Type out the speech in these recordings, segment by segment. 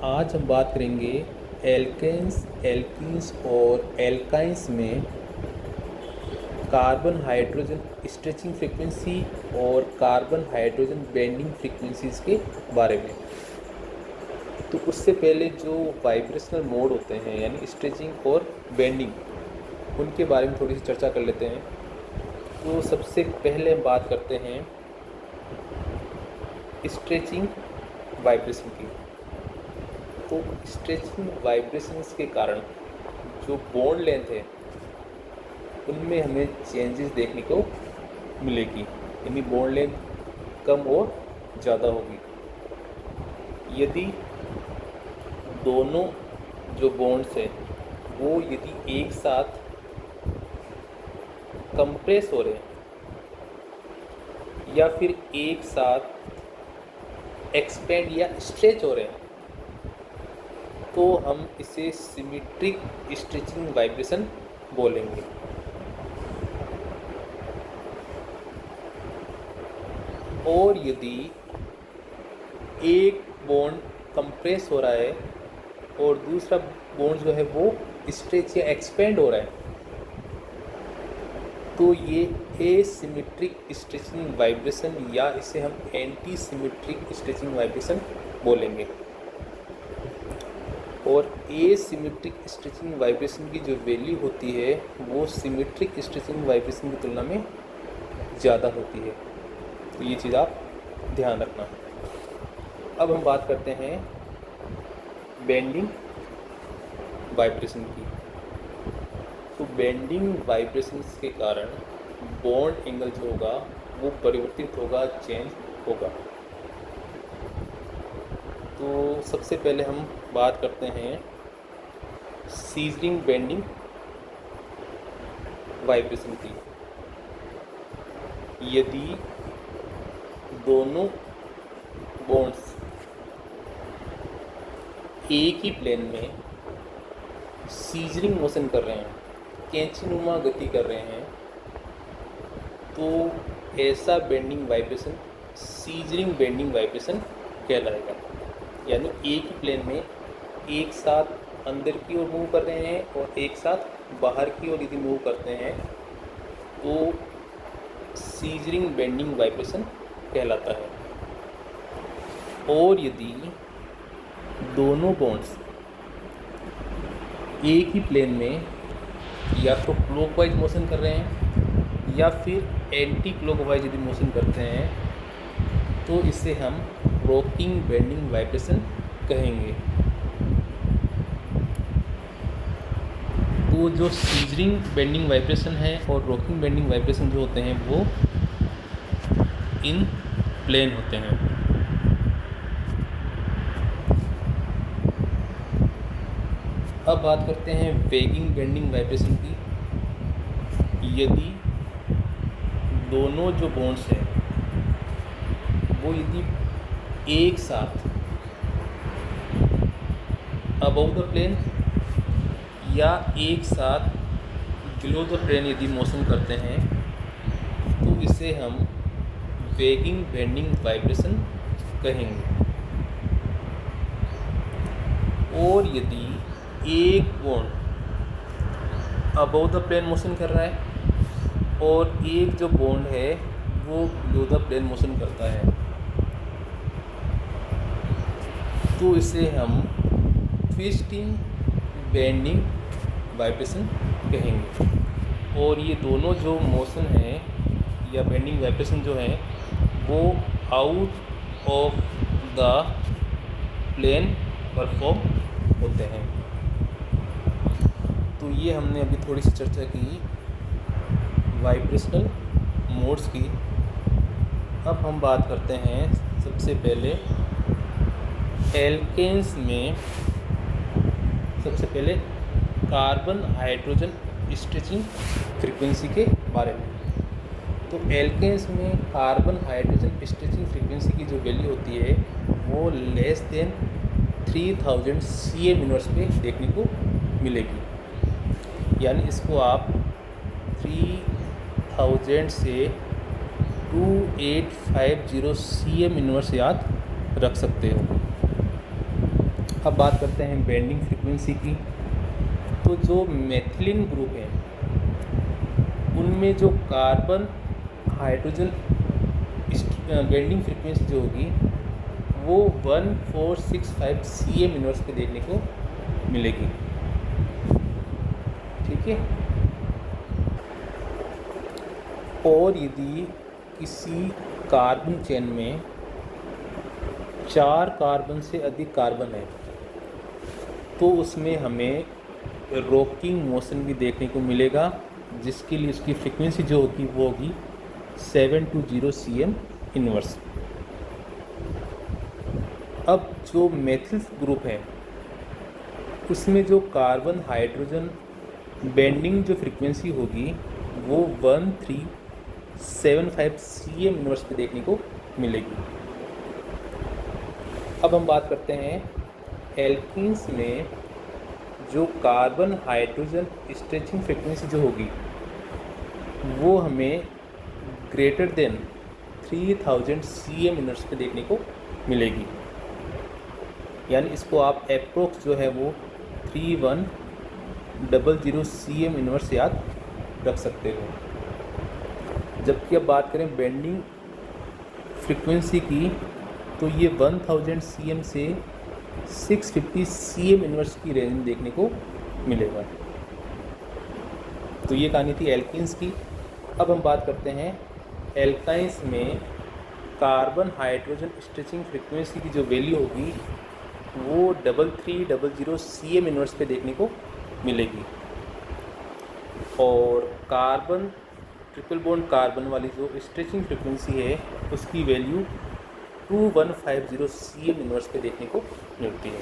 आज हम बात करेंगे एल्केन्स, एल्कीन्स और एल्काइंस में कार्बन हाइड्रोजन स्ट्रेचिंग फ्रीक्वेंसी और कार्बन हाइड्रोजन बेंडिंग फ्रीक्वेंसीज़ के बारे में। तो उससे पहले जो वाइब्रेशनल मोड होते हैं यानी स्ट्रेचिंग और बेंडिंग, उनके बारे में थोड़ी सी चर्चा कर लेते हैं। तो सबसे पहले हम बात करते हैं स्ट्रेचिंग वाइब्रेशन की। तो स्ट्रेचिंग वाइब्रेशंस के कारण जो बॉन्ड लेंथ है उनमें हमें चेंजेस देखने को मिलेगी, यानी बॉन्ड लेंथ कम और ज़्यादा होगी। यदि दोनों जो बॉन्ड्स हैं वो यदि एक साथ कंप्रेस हो रहे हैं या फिर एक साथ एक्सपेंड या स्ट्रेच हो रहे हैं तो हम इसे सिमेट्रिक स्ट्रेचिंग वाइब्रेशन बोलेंगे। और यदि एक बॉन्ड कंप्रेस हो रहा है और दूसरा बॉन्ड जो है वो स्ट्रेच या एक्सपेंड हो रहा है तो ये एसिमेट्रिक स्ट्रेचिंग वाइब्रेशन या इसे हम एंटी सिमेट्रिक स्ट्रेचिंग वाइब्रेशन बोलेंगे। और एसिमेट्रिक स्ट्रेचिंग वाइब्रेशन की जो वैल्यू होती है वो सिमेट्रिक स्ट्रेचिंग वाइब्रेशन की तुलना में ज़्यादा होती है। तो ये चीज़ आप ध्यान रखना। अब हम बात करते हैं बेंडिंग वाइब्रेशन की। तो बेंडिंग वाइब्रेशंस के कारण बॉन्ड एंगल जो होगा वो परिवर्तित होगा, चेंज होगा। तो सबसे पहले हम बात करते हैं सीजरिंग बेंडिंग वाइब्रेशन की। यदि दोनों बॉन्ड्स एक ही प्लेन में सीजरिंग मोशन कर रहे हैं, कैंचीनुमा गति कर रहे हैं, तो ऐसा bending vibration scissoring bending vibration कहलाएगा। यानी एक ही प्लेन में एक साथ अंदर की ओर मूव कर रहे हैं और एक साथ बाहर की ओर यदि मूव करते हैं तो सीजरिंग बेंडिंग वाइब्रेशन कहलाता है। और यदि दोनों बॉन्ड्स एक ही प्लेन में या तो क्लॉकवाइज मोशन कर रहे हैं या फिर एंटी क्लॉकवाइज यदि मोशन करते हैं तो इसे हम रॉकिंग बेंडिंग वाइब्रेशन कहेंगे। तो जो सीजरिंग बेंडिंग वाइब्रेशन है और रॉकिंग बेंडिंग वाइब्रेशन जो होते हैं वो इन प्लेन होते हैं। अब बात करते हैं वेगिंग बेंडिंग वाइब्रेशन की। यदि दोनों जो बॉन्ड्स हैं वो यदि एक साथ अबव द प्लेन या एक साथ बिलो द प्लेन यदि मोशन करते हैं तो इसे हम वेगिंग बेंडिंग वाइब्रेशन कहेंगे। और यदि एक bond above the plane motion कर रहा है और एक जो बॉन्ड है वो बिलो द प्लेन मोशन करता है तो इसे हम ट्विस्टिंग बेंडिंग वाइब्रेशन कहेंगे। और ये दोनों जो मोशन है या बेंडिंग वाइब्रेशन जो है वो out of the plane perform होते हैं। तो ये हमने अभी थोड़ी सी चर्चा की वाइब्रेशनल मोड्स की। अब हम बात करते हैं सबसे पहले एल्केन्स में सबसे पहले कार्बन हाइड्रोजन स्ट्रेचिंग फ्रीक्वेंसी के बारे में। तो एल्केन्स में कार्बन हाइड्रोजन स्ट्रेचिंग फ्रीक्वेंसी की जो वैल्यू होती है वो लेस देन 3000 cm इनवर्स पे देखने को मिलेगी। यानी इसको आप 3000 से 2850 cm इनवर्स याद रख सकते हो। अब बात करते हैं बेंडिंग फ्रीक्वेंसी की। तो जो मेथिलीन ग्रुप है उनमें जो कार्बन हाइड्रोजन बेंडिंग फ्रीक्वेंसी जो होगी वो 1465 cm इनवर्स पे देखने को मिलेगी। ठीक है। और यदि किसी कार्बन चेन में 4 कार्बन से अधिक कार्बन है तो उसमें हमें रॉकिंग मोशन भी देखने को मिलेगा, जिसके लिए उसकी फ्रीक्वेंसी जो होगी वो होगी 720 cm इनवर्स। अब जो मेथिल ग्रुप है उसमें जो कार्बन हाइड्रोजन बेंडिंग जो फ्रीक्वेंसी होगी वो 1375 cm इनवर्स पे देखने को मिलेगी। अब हम बात करते हैं एल्कीन्स में जो कार्बन हाइड्रोजन स्ट्रेचिंग फ्रीक्वेंसी जो होगी वो हमें ग्रेटर देन 3000 cm इनवर्स पे देखने को मिलेगी। यानी इसको आप अप्रोक्स जो है वो 3100 cm इनवर्स याद रख सकते हो। जबकि अब बात करें बेंडिंग फ्रीक्वेंसी की तो ये 1000 cm से 650 cm इनवर्स की रेंज में देखने को मिलेगा। तो ये कहानी थी एल्कीन्स की। अब हम बात करते हैं एल्काइंस में कार्बन हाइड्रोजन स्ट्रेचिंग फ्रीक्वेंसी की जो वैल्यू होगी वो 3300 cm इनवर्स पे देखने को मिलेगी। और कार्बन ट्रिपल बॉन्ड कार्बन वाली जो स्ट्रेचिंग फ्रीक्वेंसी है उसकी वैल्यू 2150 cm इनवर्स पे देखने को मिलती है।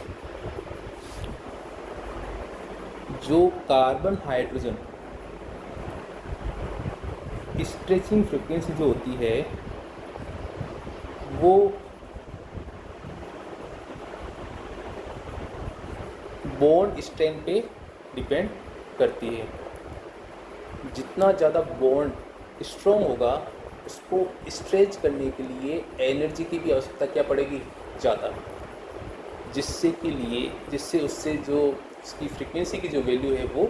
जो कार्बन हाइड्रोजन स्ट्रेचिंग फ्रीक्वेंसी जो होती है वो बॉन्ड स्ट्रेंथ पे डिपेंड करती है। जितना ज़्यादा बॉन्ड स्ट्रॉन्ग होगा उसको स्ट्रेच करने के लिए एनर्जी की भी आवश्यकता क्या पड़ेगी, ज़्यादा, जिससे उससे जो उसकी फ्रीक्वेंसी की जो वैल्यू है वो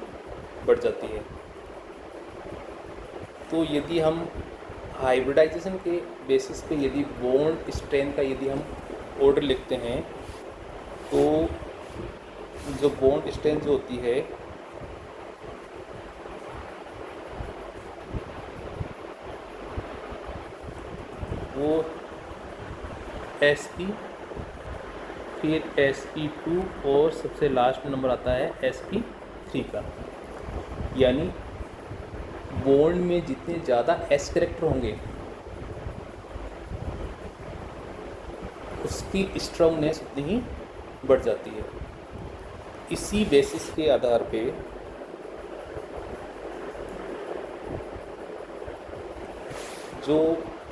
बढ़ जाती है। तो यदि हम हाइब्रिडाइजेशन के बेसिस पे यदि बॉन्ड स्ट्रेंथ का यदि हम ऑर्डर लिखते हैं तो जो बॉन्ड स्ट्रेंथ जो होती है वो sp, फिर sp2 और सबसे लास्ट नंबर आता है sp3 का। यानी बॉन्ड में जितने ज़्यादा s कैरेक्टर होंगे उसकी स्ट्रॉन्गनेस उतनी ही बढ़ जाती है। इसी बेसिस के आधार पे जो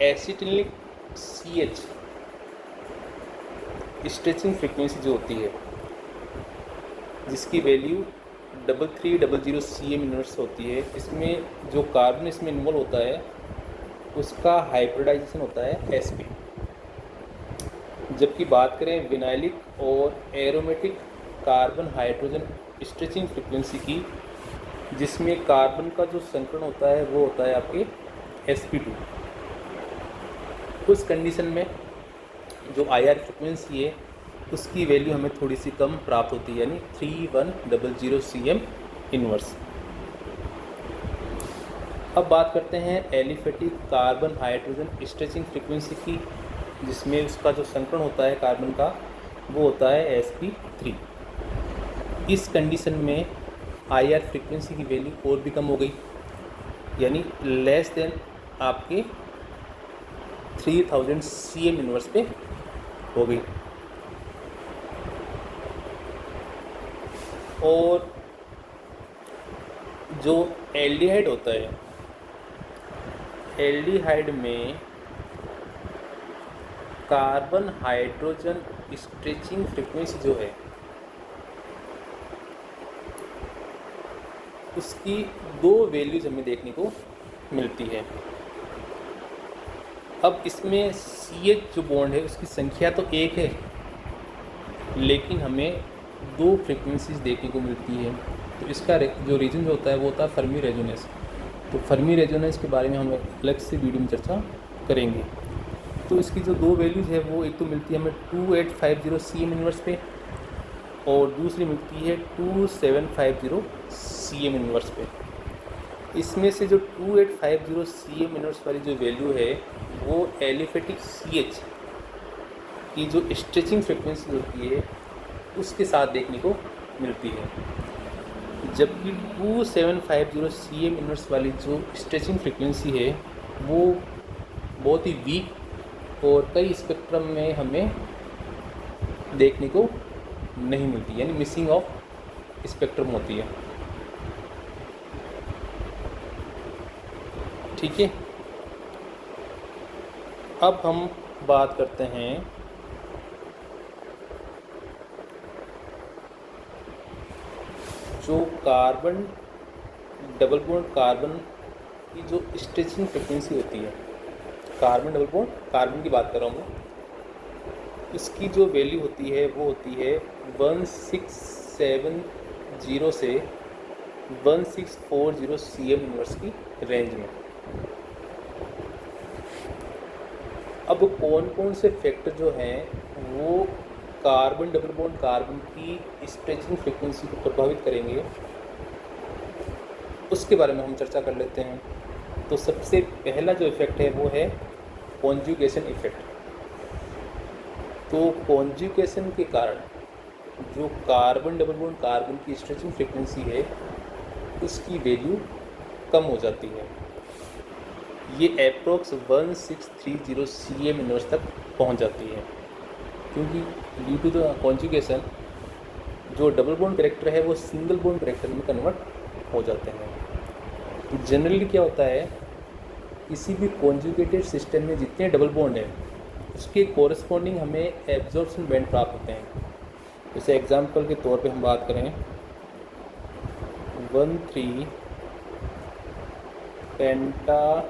एसिटिलिक CH स्ट्रेचिंग फ्रीक्वेंसी जो होती है जिसकी वैल्यू 3300 cm इनवर्स होती है, इसमें जो कार्बन इसमें इन्वॉल्व होता है उसका हाइब्रिडाइजेशन होता है sp। जबकि बात करें विनाइलिक और aromatic carbon hydrogen stretching frequency की, जिसमें कार्बन का जो संकरण होता है वो होता है आपके sp2। उस कंडीशन में जो IR फ्रीक्वेंसी है उसकी वैल्यू हमें थोड़ी सी कम प्राप्त होती है, यानी 3100 cm इनवर्स। अब बात करते हैं aliphatic carbon hydrogen stretching frequency की, जिसमें उसका जो संकरण होता है कार्बन का वो होता है sp3। इस कंडीशन में IR फ्रीक्वेंसी की वैल्यू और भी कम हो गई, यानी लेस देन आपके 3000 cm इनवर्स पे हो गई। और जो एल्डिहाइड होता है, एल्डिहाइड में कार्बन हाइड्रोजन स्ट्रेचिंग फ्रीक्वेंसी जो है उसकी 2 वैल्यूज हमें देखने को मिलती है। अब इसमें CH जो बॉन्ड है उसकी संख्या तो 1 है, लेकिन हमें दो फ्रिक्वेंसीज देखने को मिलती है। तो इसका जो रीजन होता है वो होता है फर्मी रेजोनेंस। तो फर्मी रेजोनेंस के बारे में हम अलग से वीडियो में चर्चा करेंगे। तो इसकी जो दो वैल्यूज़ है वो एक तो मिलती है हमें 2850 CM इनवर्स पे, और दूसरी मिलती है 2750 CM इनवर्स पे। इसमें से जो 2850 CM इनवर्स वाली जो वैल्यू है वो एलिफेटिक CH की जो स्ट्रेचिंग फ्रिक्वेंसी होती है उसके साथ देखने को मिलती है, जबकि 2750 CM इनवर्स वाली जो स्ट्रेचिंग फ्रिक्वेंसी है वो बहुत ही वीक और कई स्पेक्ट्रम में हमें देखने को नहीं मिलती, यानी मिसिंग ऑफ स्पेक्ट्रम होती है। ठीक है, अब हम बात करते हैं जो कार्बन डबल बॉन्ड कार्बन की जो स्ट्रेचिंग फ्रिक्वेंसी होती है, कार्बन डबल बॉन्ड कार्बन की बात कर रहा हूँ मैं, इसकी जो वैल्यू होती है वो होती है 1670 से 1640 CM इनवर्स की रेंज में। अब कौन कौन से फैक्टर जो हैं वो कार्बन डबल बॉन्ड कार्बन की स्ट्रेचिंग फ्रिक्वेंसी को प्रभावित करेंगे, उसके बारे में हम चर्चा कर लेते हैं। तो सबसे पहला जो इफ़ेक्ट है वो है कॉन्जुगेशन इफ़ेक्ट। तो कॉन्जुगेशन के कारण जो कार्बन डबल बॉन्ड कार्बन की स्ट्रेचिंग फ्रिक्वेंसी है उसकी वैल्यू कम हो जाती है। ये अप्रोक्स 1630 CM इनवर्स तक पहुंच जाती है, क्योंकि ड्यू टू द कॉन्जुगेशन जो डबल बॉन्ड कैरेक्टर है वो सिंगल बॉन्ड कैरेक्टर में कन्वर्ट हो जाते हैं। तो जनरली क्या होता है, किसी भी कॉन्जुगेटेड सिस्टम में जितने डबल बॉन्ड हैं उसके कोरस्पॉन्डिंग हमें एब्जॉर्प्शन बैंड प्राप्त होते हैं। जैसे एग्जांपल के तौर पे हम बात करें 1,3 पेंटाडाइईन,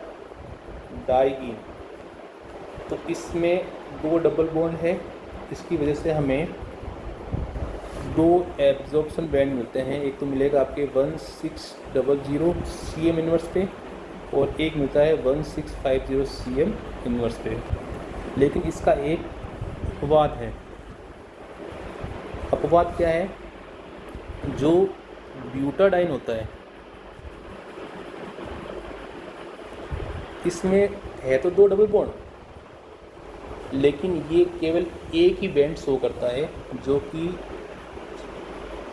तो इसमें दो डबल बॉन्ड है, इसकी वजह से हमें दो एब्जॉर्प्शन बैंड मिलते हैं। एक तो मिलेगा आपके 1600 CM इनवर्स पे और एक मिलता है 1650 CM इनवर्स पे। लेकिन इसका एक अपवाद है। अपवाद क्या है, जो ब्यूटाडाइन होता है इसमें है तो दो डबल बॉन्ड, लेकिन ये केवल एक ही बैंड शो करता है जो कि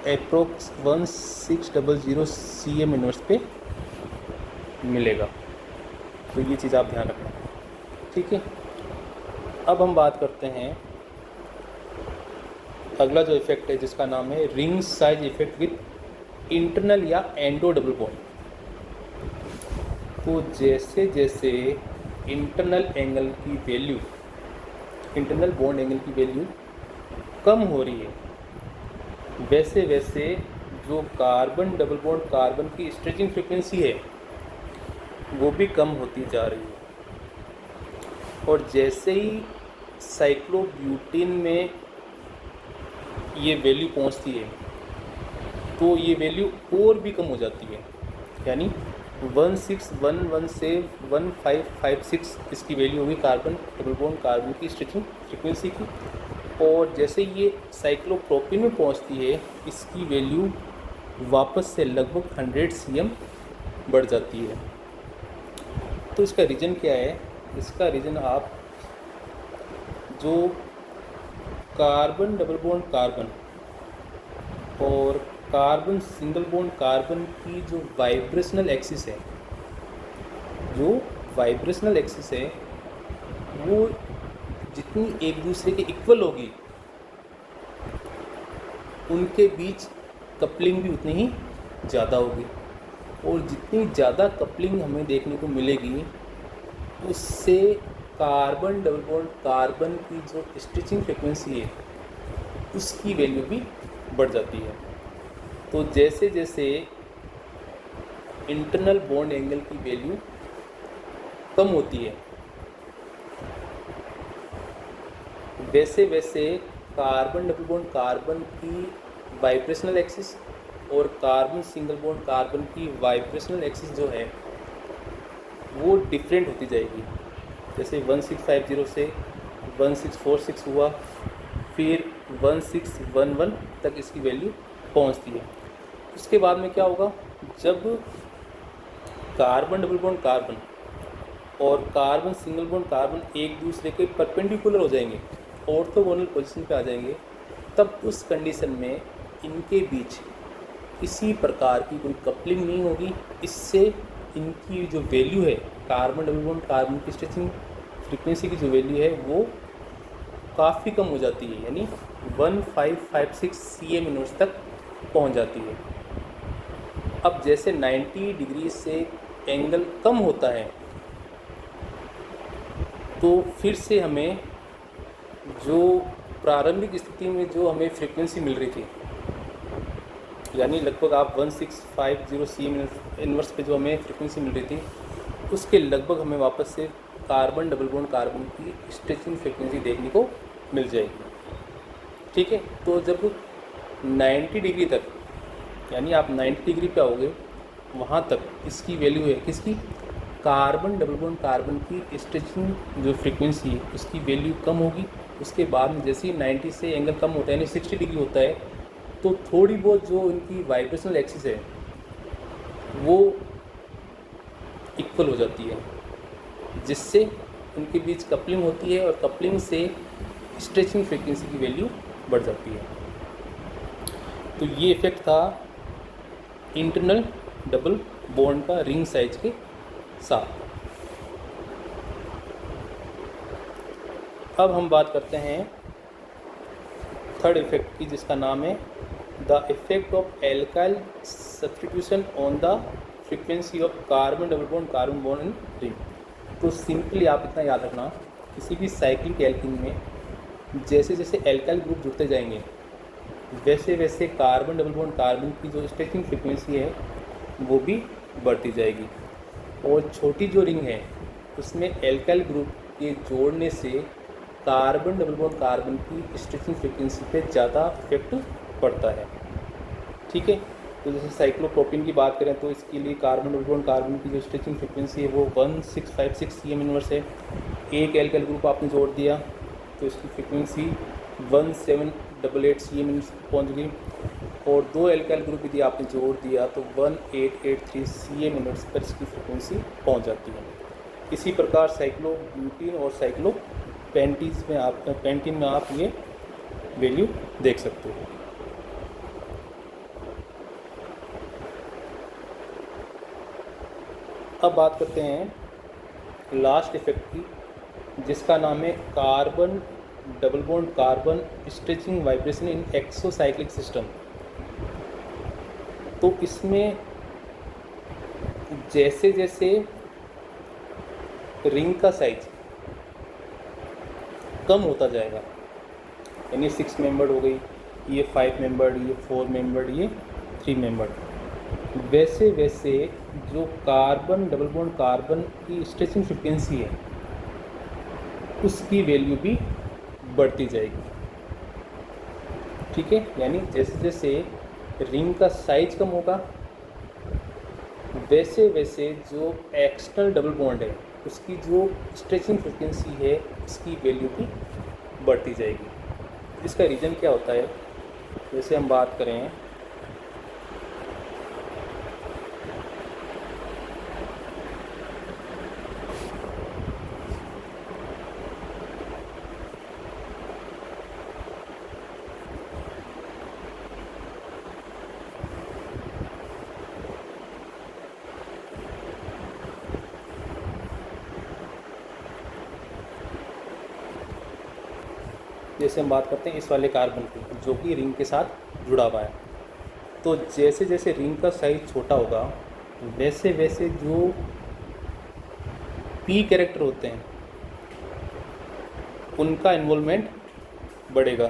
अप्रोक्स 1600 CM इनवर्स पे मिलेगा। तो ये चीज़ आप ध्यान रखना, ठीक है। अब हम बात करते हैं अगला जो इफेक्ट है जिसका नाम है ring size effect with internal या एंडो डबल बॉन्ड। तो जैसे जैसे इंटरनल एंगल की वैल्यू, इंटरनल बॉन्ड एंगल की वैल्यू कम हो रही है, वैसे वैसे जो कार्बन डबल बॉन्ड कार्बन की स्ट्रेचिंग फ्रिक्वेंसी है वो भी कम होती जा रही है। और जैसे ही साइक्लोब्यूटेन में ये वैल्यू पहुंचती है तो ये वैल्यू और भी कम हो जाती है, यानी 1611 से 1556 इसकी वैल्यू होगी कार्बन डबल बॉन्ड कार्बन की स्ट्रेचिंग फ्रिक्वेंसी की। और जैसे ये साइक्लोप्रोपिन में पहुंचती है इसकी वैल्यू वापस से लगभग 100 CM बढ़ जाती है। तो इसका रीज़न क्या है, इसका रीज़न आप जो कार्बन डबल बॉन्ड कार्बन और कार्बन सिंगल बॉन्ड कार्बन की जो वाइब्रेशनल एक्सिस है, जो वाइब्रेशनल एक्सिस है वो जितनी एक दूसरे के इक्वल होगी उनके बीच कपलिंग भी उतनी ही ज़्यादा होगी। और जितनी ज़्यादा कपलिंग हमें देखने को मिलेगी उससे कार्बन डबल बॉन्ड कार्बन की जो स्टिचिंग फ्रिक्वेंसी है उसकी वैल्यू भी बढ़ जाती है। तो जैसे जैसे इंटरनल बॉन्ड एंगल की वैल्यू कम होती है वैसे वैसे कार्बन डबल बॉन्ड कार्बन की वाइब्रेशनल एक्सिस और कार्बन सिंगल बॉन्ड कार्बन की वाइब्रेशनल एक्सिस जो है वो डिफरेंट होती जाएगी। जैसे 1650 से 1646 हुआ, फिर 1611 तक इसकी वैल्यू पहुंचती है। उसके बाद में क्या होगा, जब कार्बन डबल बॉन्ड कार्बन और कार्बन सिंगल बॉन्ड कार्बन एक दूसरे के परपेंडिकुलर हो जाएंगे, ऑर्थोगोनल पोजीशन पे आ जाएंगे, तब उस कंडीशन में इनके बीच किसी प्रकार की कोई कपलिंग नहीं होगी। इससे इनकी जो वैल्यू है कार्बन डबल बॉन्ड कार्बन की स्ट्रेचिंग फ्रीक्वेंसी की जो वैल्यू है वो काफ़ी कम हो जाती है, यानी 1556 cm इनवर्स तक पहुंच जाती है। अब जैसे 90 डिग्री से एंगल कम होता है तो फिर से हमें जो प्रारंभिक स्थिति में जो हमें फ्रीक्वेंसी मिल रही थी, यानी लगभग आप 1650 cm इनवर्स पे जो हमें फ्रीक्वेंसी मिल रही थी, उसके लगभग हमें वापस से कार्बन डबल बॉन्ड कार्बन की स्ट्रेचिंग फ्रीक्वेंसी देखने को मिल जाएगी। ठीक है, तो जब 90 डिग्री तक, यानी आप 90 डिग्री पे आओगे, वहाँ तक इसकी वैल्यू है किसकी, कार्बन डबल बॉन्ड कार्बन की स्ट्रेचिंग जो फ्रीक्वेंसी है उसकी वैल्यू कम होगी। उसके बाद में जैसे ही 90 से एंगल कम होता है, यानी 60 डिग्री होता है, तो थोड़ी बहुत जो इनकी वाइब्रेशनल एक्सिस है वो इक्वल हो जाती है, जिससे उनके बीच कपलिंग होती है और कपलिंग से स्ट्रेचिंग फ्रीक्वेंसी की वैल्यू बढ़ जाती है। तो ये इफेक्ट था इंटरनल डबल बॉन्ड का रिंग साइज के साथ। अब हम बात करते हैं थर्ड इफेक्ट की, जिसका नाम है the effect of alkyl substitution on the frequency of carbon double bond in ring. तो सिंपली आप इतना याद रखना, किसी भी साइक्लिक एल्कीन में जैसे जैसे एल्काइल ग्रुप जुड़ते जाएंगे वैसे वैसे कार्बन डबल बॉन्ड कार्बन की जो स्ट्रेचिंग फ्रीक्वेंसी है वो भी बढ़ती जाएगी। और छोटी जो रिंग है उसमें एल्काइल ग्रुप के जोड़ने से कार्बन डबल बॉन्ड कार्बन की स्ट्रेचिंग फ्रीक्वेंसी पे ज़्यादा इफेक्ट पड़ता है। ठीक है, तो जैसे साइक्लोप्रोपीन की बात करें तो इसके लिए कार्बन डबल बॉन्ड कार्बन की जो स्ट्रेचिंग फ्रीक्वेंसी है वो 1656 cm इनवर्स है। एक एल्काइल ग्रुप आपने जोड़ दिया तो इसकी फ्रीक्वेंसी 1788 cm इनवर्स पहुँच गई, और दो एल्काइल ग्रुप यदि आपने जोड़ दिया तो 1883 cm इनवर्स पर इसकी फ्रीक्वेंसी पहुँच जाती है। इसी प्रकार साइक्लोब्यूटीन और पेंटीन में आप ये वैल्यू देख सकते हो। अब बात करते हैं लास्ट इफेक्ट की, जिसका नाम है carbon double bond carbon stretching vibration in exocyclic system. तो इसमें जैसे जैसे रिंग का साइज कम होता जाएगा, यानी 6 मेंबर्ड हो गई, ये 5 मेंबर्ड, ये 4 मेंबर्ड, ये 3 मेंबर्ड, वैसे वैसे जो कार्बन डबल बॉन्ड कार्बन की स्ट्रेचिंग फ्रीक्वेंसी है उसकी वैल्यू भी बढ़ती जाएगी। ठीक है, यानी जैसे जैसे रिंग का साइज कम होगा वैसे वैसे जो एक्सटर्नल डबल बॉन्ड है उसकी जो स्ट्रेचिंग फ्रीक्वेंसी है उसकी वैल्यू भी बढ़ती जाएगी। इसका रीज़न क्या होता है, जैसे हम बात करें जैसे हम बात करते हैं इस वाले कार्बन की जो कि रिंग के साथ जुड़ा हुआ है, तो जैसे जैसे रिंग का साइज छोटा होगा वैसे वैसे जो पी कैरेक्टर होते हैं उनका इन्वॉल्वमेंट बढ़ेगा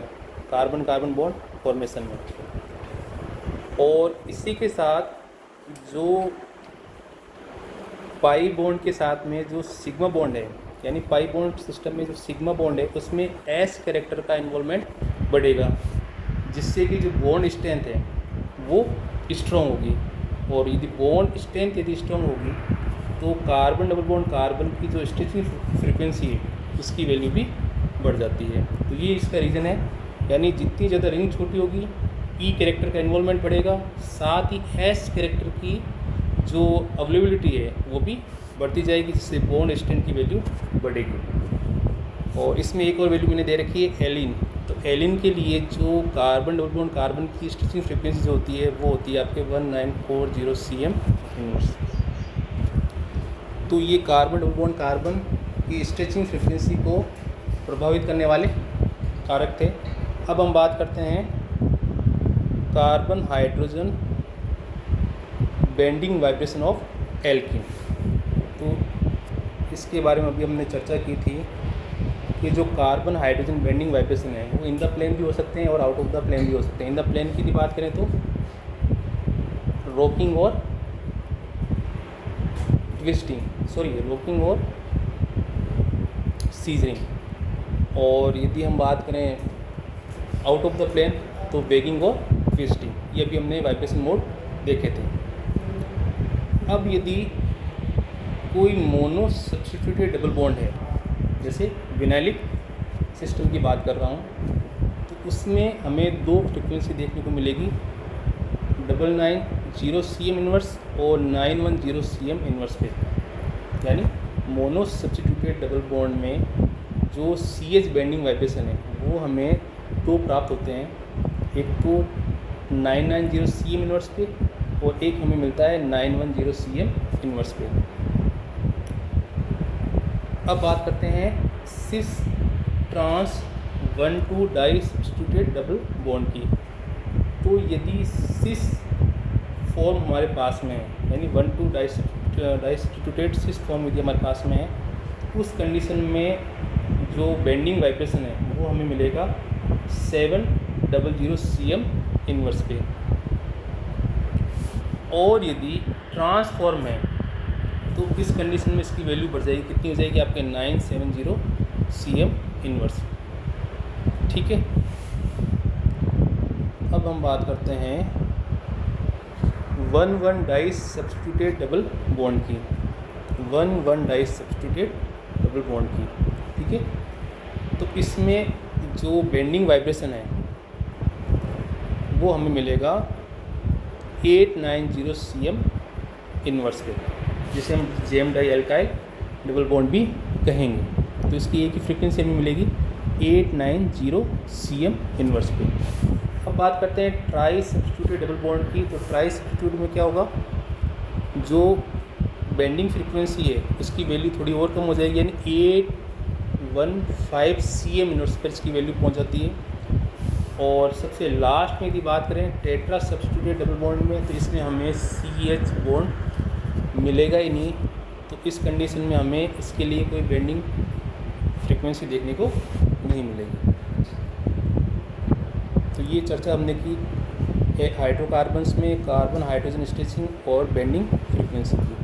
कार्बन कार्बन बॉन्ड फॉर्मेशन में। और इसी के साथ जो पाई बॉन्ड के साथ में जो सिग्मा बॉन्ड है, यानी पाई बॉन्ड सिस्टम में जो सिग्मा बॉन्ड है उसमें एस कैरेक्टर का इन्वॉल्वमेंट बढ़ेगा, जिससे कि जो बॉन्ड स्ट्रेंथ है वो स्ट्रॉन्ग होगी। और यदि बॉन्ड स्ट्रेंथ यदि स्ट्रॉन्ग होगी तो कार्बन डबल बॉन्ड कार्बन की जो स्ट्रेचिंग फ्रीक्वेंसी है उसकी वैल्यू भी बढ़ जाती है। तो ये इसका रीज़न है, यानी जितनी ज़्यादा रिंग छोटी होगी ई कैरेक्टर का इन्वॉल्वमेंट बढ़ेगा, साथ ही एस कैरेक्टर की जो अवेलेबिलिटी है वो भी बढ़ती जाएगी, जिससे बॉन्ड स्ट्रेंथ की वैल्यू बढ़ेगी। और इसमें एक और वैल्यू मैंने दे रखी है एलिन। तो एलिन के लिए जो कार्बन डबल बॉन्ड कार्बन की स्ट्रेचिंग फ्रीक्वेंसी जो होती है वो होती है आपके 1940 cm इनवर्स। तो ये कार्बन डबल बॉन्ड कार्बन की स्ट्रेचिंग फ्रीक्वेंसी को प्रभावित करने वाले कारक थे। अब हम बात करते हैं carbon hydrogen bending vibration of alkene. तो इसके बारे में अभी हमने चर्चा की थी कि जो कार्बन हाइड्रोजन बेंडिंग वाइब्रेशन है वो इन द प्लेन भी हो सकते हैं और आउट ऑफ द प्लेन भी हो सकते हैं। इन द प्लेन की बात करें तो रॉकिंग और रॉकिंग और सीजरिंग। और यदि हम बात करें आउट ऑफ द प्लेन तो वेगिंग और ट्विस्टिंग। ये अभी हमने वाइब्रेशन मोड देखे थे। अब यदि कोई मोनो सब्स्टिट्यूटेड डबल बॉन्ड है, जैसे विनाइलिक सिस्टम की बात कर रहा हूँ, तो उसमें हमें दो फ्रिक्वेंसी देखने को मिलेगी, 990 cm इनवर्स और 910 cm इनवर्स पे। यानी मोनो सब्स्टिट्यूटेड डबल बॉन्ड में जो CH बेंडिंग वाइब्रेशन है वो हमें दो प्राप्त होते हैं, एक तो 990 cm इनवर्स पे और एक हमें मिलता है 910 cm इनवर्स पे। अब बात करते हैं cis trans 1,2 di substituted double bond की। तो यदि सिस फॉर्म हमारे पास में है, यानी 1,2 डाई सब्स्टिट्यूटेड सिस फॉर्म यदि हमारे पास में है, उस कंडीशन में जो बेंडिंग वाइब्रेशन है वो हमें मिलेगा 700 cm इनवर्स पे। और यदि ट्रांसफॉर्म है तो इस कंडीशन में इसकी वैल्यू बढ़ जाएगी, कितनी हो जाएगी आपके 970 cm इनवर्स। ठीक है। अब हम बात करते हैं 1,1 डाई सब्स्टिट्यूटेड डबल बॉन्ड की, 1,1 डाई सब्स्टिट्यूटेड डबल बॉन्ड की। ठीक है। तो इसमें जो बेंडिंग वाइब्रेशन है वो हमें मिलेगा 890 cm इनवर्स पे, जिसे हम gem di alkyl double bond भी कहेंगे। तो इसकी एक ही फ्रीक्वेंसी हमें मिलेगी 890 cm इनवर्स पे। अब बात करते हैं ट्राई सब्स्टिट्यूटेड डबल बॉन्ड की। तो ट्राई सब्स्टिट्यूट में क्या होगा, जो बेंडिंग फ्रीक्वेंसी है उसकी वैल्यू थोड़ी और कम हो जाएगी, यानी 815 cm इनवर्स पर इसकी वैल्यू पहुंच जाती है। और सबसे लास्ट में यदि बात करें टेट्रा सब्स्टिट्यूटेड डबल बॉन्ड में, तो इसमें हमें CH बॉन्ड मिलेगा ही नहीं। तो इस कंडीशन में हमें इसके लिए कोई बेंडिंग फ्रीक्वेंसी देखने को नहीं मिलेगी। तो ये चर्चा हमने की हाइड्रोकार्बन्स में कार्बन हाइड्रोजन स्ट्रेचिंग और बेंडिंग फ्रीक्वेंसी की।